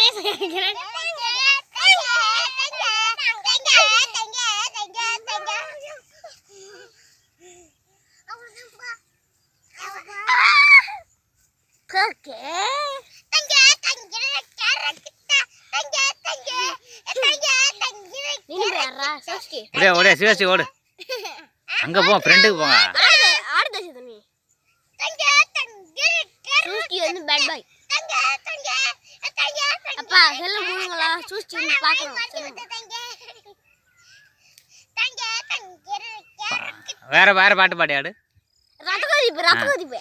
பேச கேட்கிறேன். ஓடியா சிவாசி ஓடு. அங்க போ, ஃப்ரெண்டுக்கு போங்க. அப்பா செல்ல போடுங்களா, சூஸ்டி வந்து பார்க்கணும். வேற வேற பாட்டு பாடி ஆடு. ரத்த கொதிப்பு